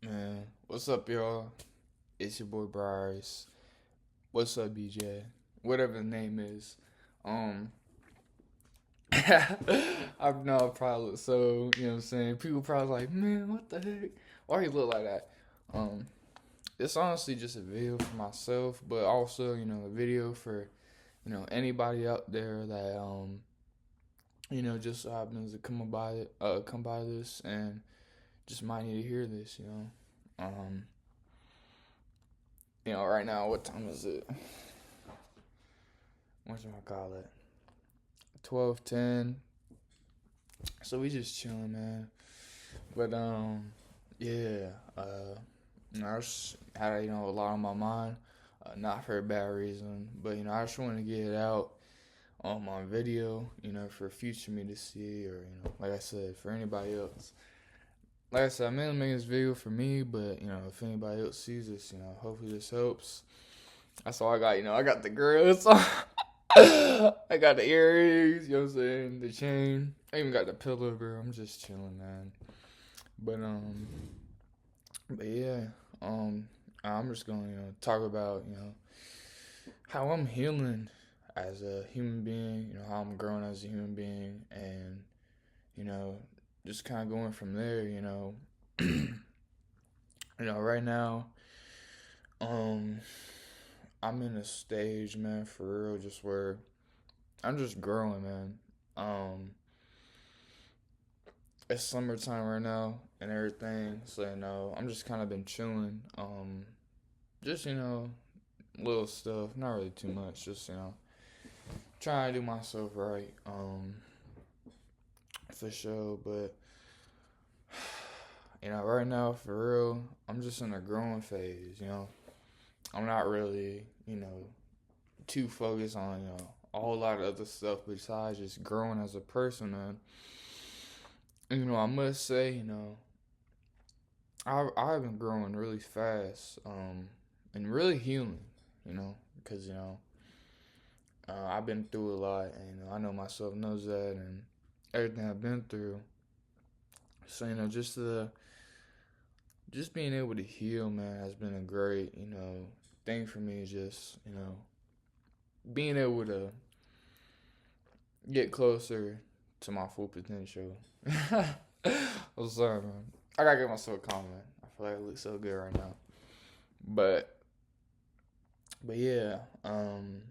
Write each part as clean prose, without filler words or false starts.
Man, what's up, y'all? It's your boy Bryce. What's up, BJ? Whatever the name is. Um, I know I probably look so, you know what I'm saying? People probably like, man, what the heck? Why you look like that? Um, it's honestly just a video for myself, but also, a video for, anybody out there that, just so happens to come by this and just might need to hear this. Um, right now, what time is it? What do I call it? 12:10. So we just chilling, man. But yeah. I just had a lot on my mind. Not for a bad reason, but I just wanted to get it out on my video. For future me to see, or like I said, for anybody else. Like I said, I'm mainly making this video for me, but if anybody else sees this, hopefully this helps. That's all I got. I got the girls. I got the earrings, what I'm saying, the chain. I even got the pillow, bro. I'm just chilling, man. But yeah, I'm just gonna, talk about, how I'm healing as a human being, how I'm growing as a human being, and, you know, just kind of going from there. Right now, um, I'm in a stage, man, for real, just where I'm just growing, man. Um, it's summertime right now and everything, so I'm just kind of been chilling. Just little stuff, not really too much. Just trying to do myself right. For sure. But right now, for real, I'm just in a growing phase. I'm not really too focused on a whole lot of other stuff besides just growing as a person, man. And, I must say, I've been growing really fast, and really healing, because I've been through a lot, and I know myself knows that, and everything I've been through. So just being able to heal, man, has been a great thing for me. Just being able to get closer to my full potential. I'm sorry, man. I gotta give myself a compliment. I feel like I look so good right now. But yeah, on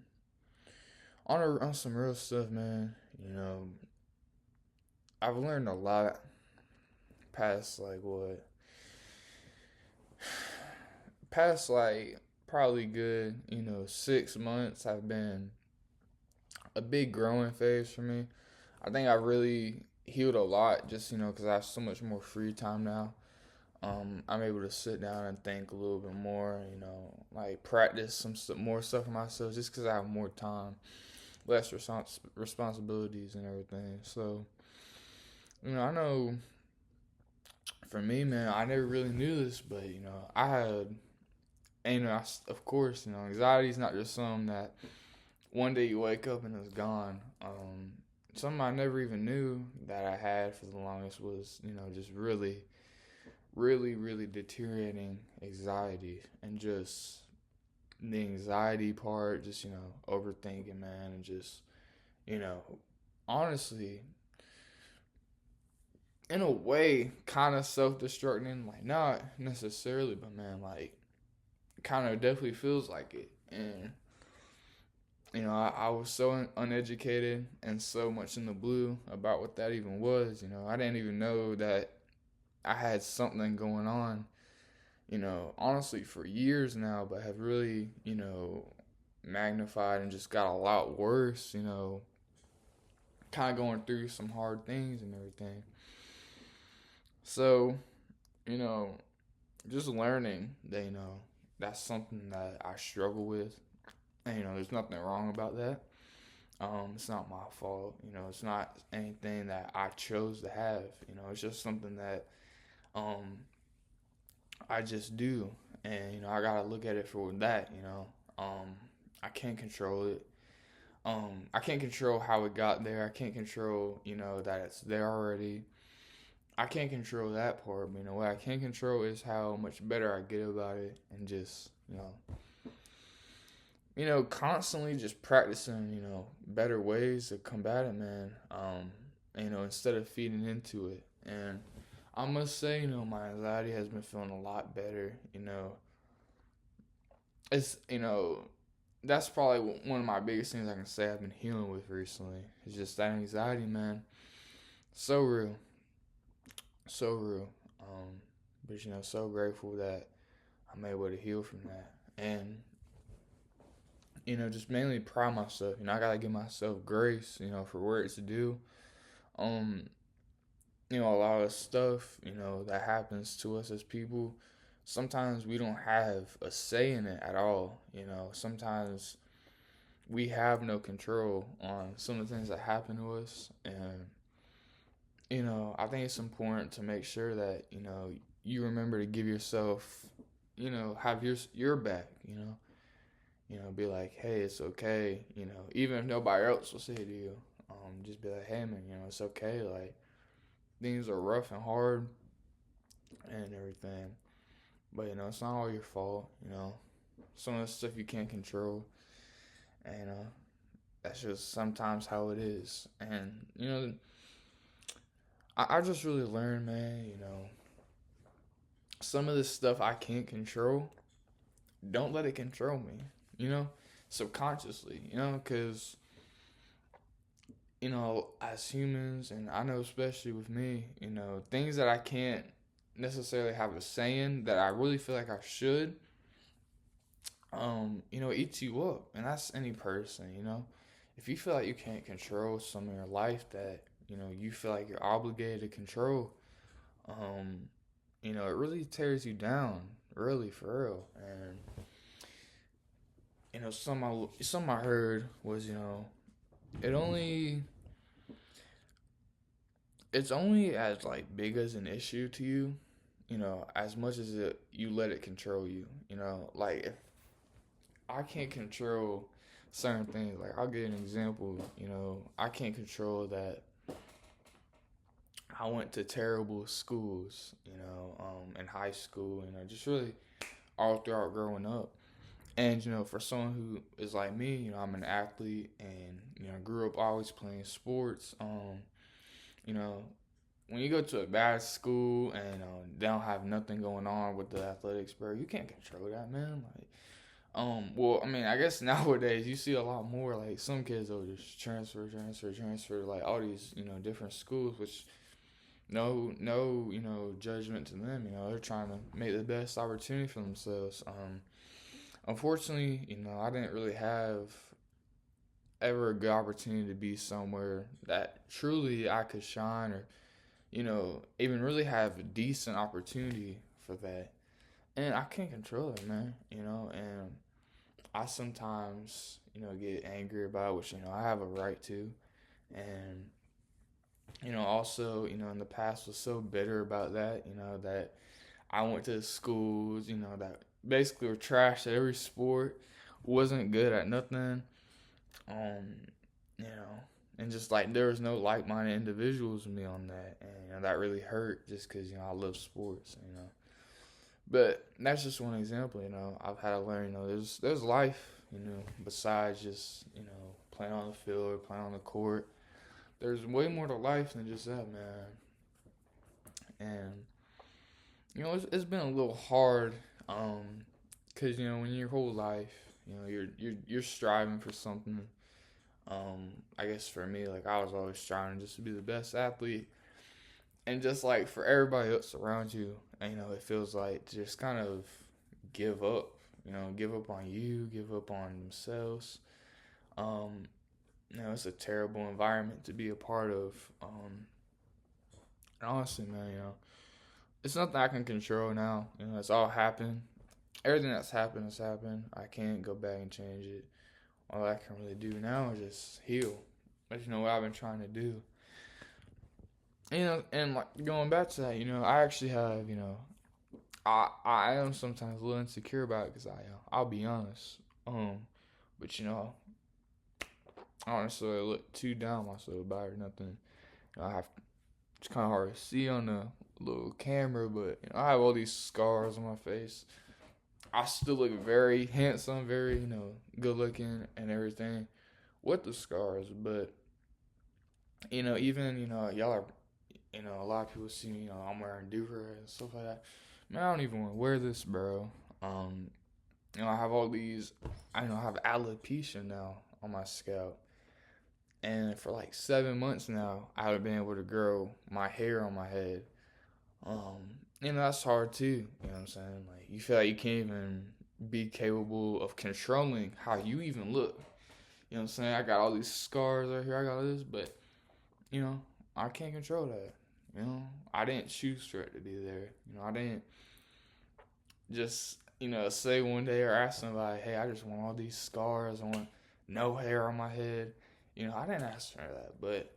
some real stuff, man. I've learned a lot past past probably good 6 months have been a big growing phase for me. I think I really healed a lot just because I have so much more free time now. I'm able to sit down and think a little bit more, like practice more stuff for myself just because I have more time, less responsibilities and everything. So, I know for me, man, I never really knew this, but, I had, and, of course, anxiety is not just something that one day you wake up and it's gone. Something I never even knew that I had for the longest was, just really, really, really deteriorating anxiety, and just the anxiety part, just, overthinking, man, and just, you know, honestly, in a way, kind of self-destructing, like, not necessarily, but, man, like, kind of definitely feels like it. And, I was so uneducated and so much in the blue about what that even was. I didn't even know that I had something going on, honestly for years now, but have really, magnified and just got a lot worse, kind of going through some hard things and everything. So, you know, just learning that, that's something that I struggle with. And, there's nothing wrong about that. It's not my fault. It's not anything that I chose to have. It's just something that I just do. And, I gotta look at it for that, I can't control it. I can't control how it got there. I can't control, that it's there already. I can't control that part, but what I can control is how much better I get about it, and just constantly just practicing, better ways to combat it, man. Instead of feeding into it. And I must say, my anxiety has been feeling a lot better. It's, that's probably one of my biggest things I can say I've been healing with recently. It's just that anxiety, man. So real. So real. But, so grateful that I'm able to heal from that. And, just mainly pride myself. I gotta give myself grace, for work to do. A lot of stuff, that happens to us as people, sometimes we don't have a say in it at all. Sometimes we have no control on some of the things that happen to us. And, I think it's important to make sure that, you remember to give yourself, have your back, be like, hey, it's okay, even if nobody else will say it to you, just be like, hey, man, it's okay, like, things are rough and hard and everything, but, it's not all your fault, some of the stuff you can't control, and, that's just sometimes how it is, and, I just really learned, man, some of this stuff I can't control, don't let it control me, subconsciously, because, as humans, and I know especially with me, things that I can't necessarily have a say in that I really feel like I should, it eats you up. And that's any person, if you feel like you can't control some of your life that, you feel like you're obligated to control, it really tears you down, really, for real. And, some I heard was, it's only as like big as an issue to you, as much as you let it control you. Like if I can't control certain things, like I'll give an example. I can't control that I went to terrible schools, in high school, just really all throughout growing up. And, for someone who is like me, I'm an athlete and, I grew up always playing sports. When you go to a bad school and they don't have nothing going on with the athletics, bro, you can't control that, man. Like, well, I mean, I guess nowadays you see a lot more, like, some kids will just transfer, like, all these, different schools, which no, judgment to them, they're trying to make the best opportunity for themselves. Unfortunately, I didn't really have ever a good opportunity to be somewhere that truly I could shine or, even really have a decent opportunity for that. And I can't control it, man, and I sometimes, get angry about it, which, I have a right to. And, also, in the past was so bitter about that, that I went to schools, that basically were trash at every sport, wasn't good at nothing, you know, and just like there was no like-minded individuals with me on that, and that really hurt just because I love sports, But that's just one example, I've had to learn, there's life, besides just playing on the field or playing on the court. There's way more to life than just that, man. And it's been a little hard, cause when your whole life, you're striving for something. I guess for me, like I was always striving just to be the best athlete, and just like for everybody else around you, it feels like to just kind of give up. Give up on you, give up on themselves. It's a terrible environment to be a part of. Honestly, man, it's nothing I can control now. It's all happened. Everything that's happened has happened. I can't go back and change it. All I can really do now is just heal. That's what I've been trying to do. And like going back to that, I actually have, I am sometimes a little insecure about it because I'll be honest. But I don't necessarily look too down on myself about it or nothing. I have It's kind of hard to see on the little camera, but I have all these scars on my face. I still look very handsome, very, good looking and everything with the scars. But, even, y'all are, a lot of people see me, I'm wearing do-rag and stuff like that. Man, I don't even want to wear this, bro. I have all these, I have alopecia now on my scalp. And for like 7 months now, I haven't been able to grow my hair on my head. That's hard too. You know what I'm saying? Like, you feel like you can't even be capable of controlling how you even look. You know what I'm saying? I got all these scars right here. I got this, but, I can't control that. I didn't choose for it to be there. I didn't just, say one day or ask somebody, hey, I just want all these scars. I want no hair on my head. I didn't ask for that, but,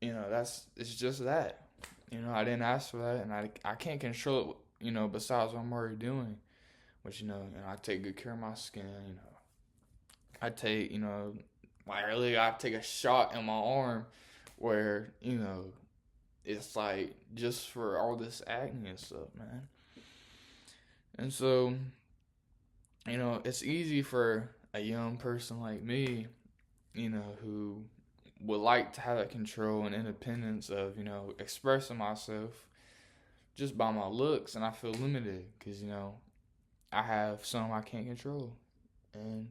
it's just that. I didn't ask for that, and I can't control it, besides what I'm already doing. Which, I take good care of my skin, I take, like earlier I take a shot in my arm where, it's like just for all this acne and stuff, man. And so, it's easy for a young person like me, who would like to have that control and independence of, expressing myself just by my looks, and I feel limited because, I have some I can't control. And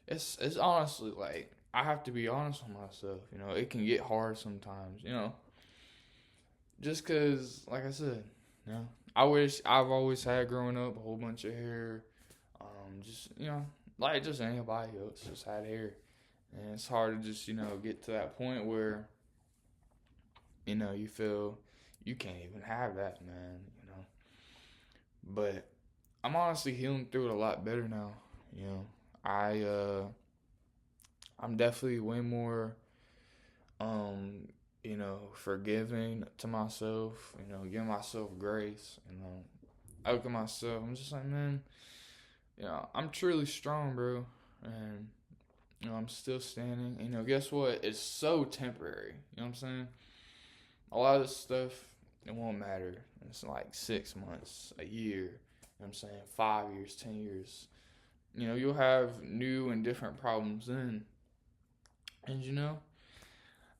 it's honestly like, I have to be honest with myself, it can get hard sometimes, just because, like I said, I wish I've always had growing up a whole bunch of hair, just, like just anybody else just had hair. And it's hard to just, get to that point where, you feel you can't even have that, man, But I'm honestly healing through it a lot better now, I'm definitely way more, forgiving to myself, giving myself grace, I look at myself, I'm just like, man, I'm truly strong, bro, and, I'm still standing. Guess what? It's so temporary. You know what I'm saying? A lot of this stuff, it won't matter. It's like 6 months, a year. You know what I'm saying? 5 years, 10 years. You'll have new and different problems then. And,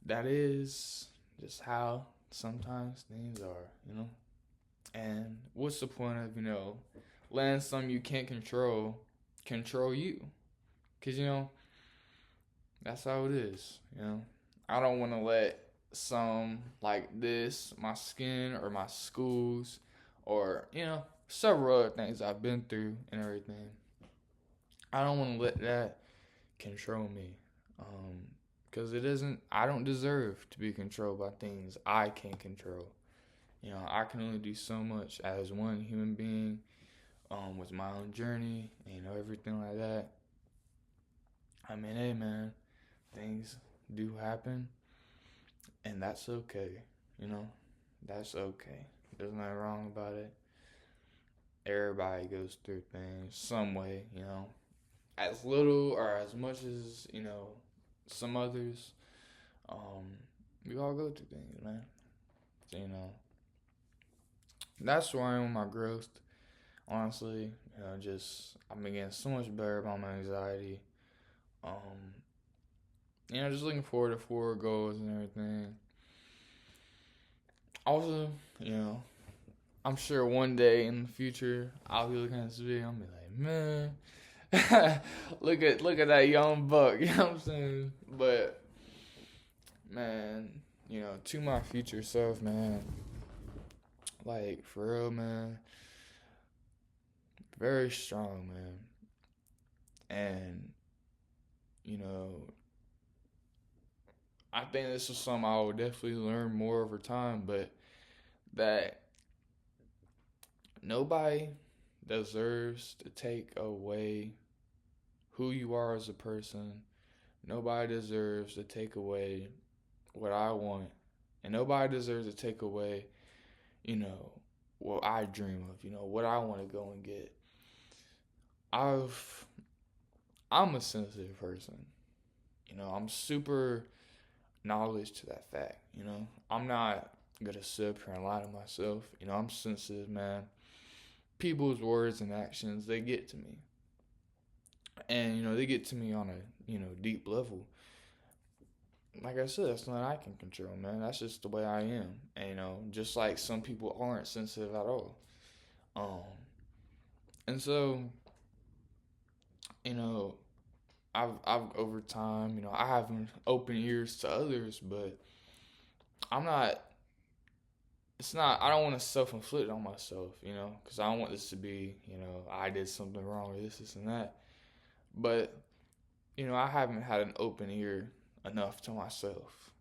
that is just how sometimes things are, And what's the point of, letting something you can't control you? Because, that's how it is, I don't want to let some like this, my skin or my schools, or, several other things I've been through and everything. I don't want to let that control me. Because I don't deserve to be controlled by things I can't control. I can only do so much as one human being, with my own journey, and, everything like that. I mean, hey, man. Things do happen, and that's okay, that's okay. There's nothing wrong about it. Everybody goes through things some way, as little or as much as, some others. We all go through things, man. That's where I am with my growth. Honestly, I've been getting so much better about my anxiety. Just looking forward to forward goals and everything. Also, I'm sure one day in the future I'll be looking at this video. I'll be like, man, look at that young buck. You know what I'm saying? But man, to my future self, man. Like, for real, man. Very strong, man. And I think this is something I will definitely learn more over time, but that nobody deserves to take away who you are as a person. Nobody deserves to take away what I want. And nobody deserves to take away, what I dream of, what I want to go and get. I'm a sensitive person. I'm super knowledge to that fact. I'm not gonna sit up here and lie to myself. I'm sensitive, man. People's words and actions, they get to me. And, they get to me on a, deep level. Like I said, that's nothing I can control, man. That's just the way I am. And, just like some people aren't sensitive at all. Um, and so, you know, I've over time, I have open ears to others, but I'm not. It's not. I don't want to self-inflict on myself, because I don't want this to be, I did something wrong or this, and that. But I haven't had an open ear enough to myself,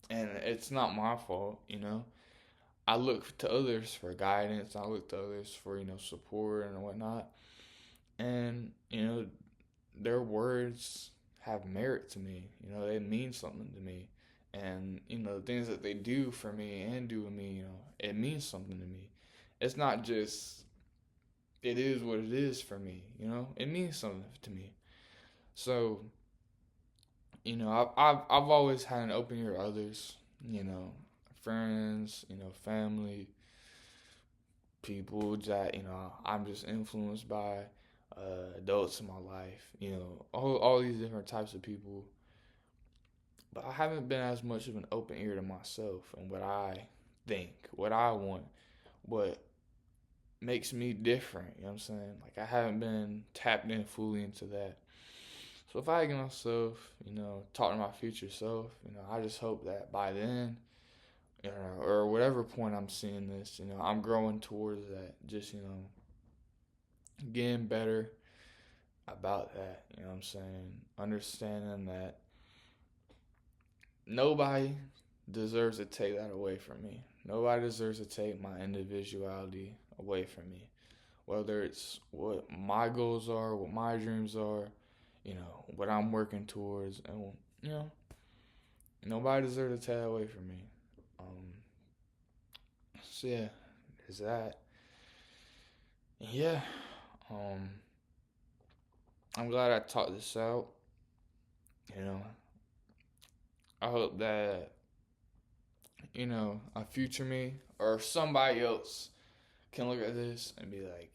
and it's not my fault. I look to others for guidance. I look to others for support and whatnot, and their words have merit to me. They mean something to me. And, the things that they do for me and do with me, it means something to me. It's not just, it is what it is for me, it means something to me. So, I've always had an open ear to others, friends, family, people that, I'm just influenced by, adults in my life, all these different types of people. But I haven't been as much of an open ear to myself and what I think, what I want, what makes me different, you know what I'm saying? Like, I haven't been tapped in fully into that. So if I give myself, talk to my future self, I just hope that by then, or whatever point I'm seeing this, I'm growing towards that, just, getting better about that, you know what I'm saying? Understanding that nobody deserves to take that away from me. Nobody deserves to take my individuality away from me. Whether it's what my goals are, what my dreams are, what I'm working towards, and nobody deserves to take that away from me. So yeah, there's that. Yeah, I'm glad I talked this out. I hope that, a future me or somebody else can look at this and be like,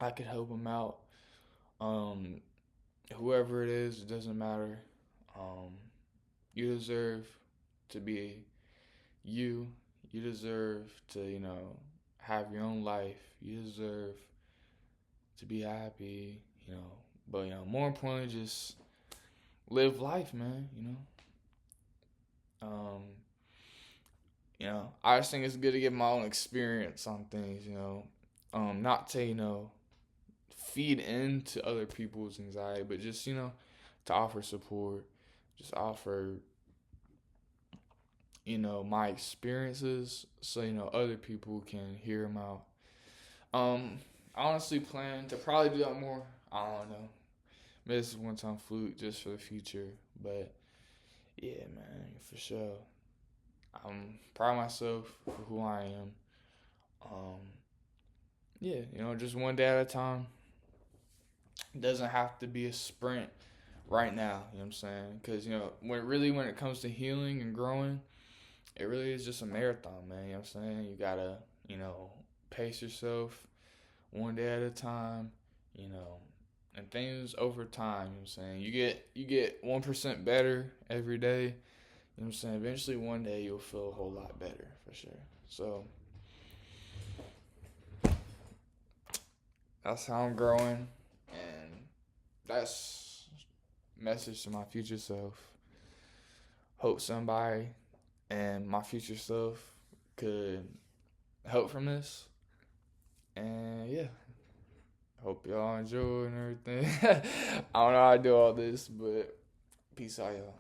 I could help them out. Whoever it is, it doesn't matter. You deserve to be you. You deserve to, have your own life. You deserve to be happy, But, more importantly, just live life, man, I just think it's good to get my own experience on things, not to, feed into other people's anxiety, but just, to offer support, just offer, my experiences so, other people can hear them out. I honestly plan to probably do that more. I don't know. Maybe this is one-time fluke just for the future, but yeah, man, for sure. I'm proud of myself for who I am. Yeah, just one day at a time. It doesn't have to be a sprint right now, you know what I'm saying? Because, when it comes to healing and growing, it really is just a marathon, man, you know what I'm saying? You gotta, pace yourself one day at a time, and things over time, you know what I'm saying? You get 1% better every day, you know what I'm saying? Eventually one day you'll feel a whole lot better, for sure. So that's how I'm growing, and that's a message to my future self. Hope somebody and my future self could help from this. And yeah, hope y'all enjoy and everything. I don't know how I do all this, but peace out, y'all.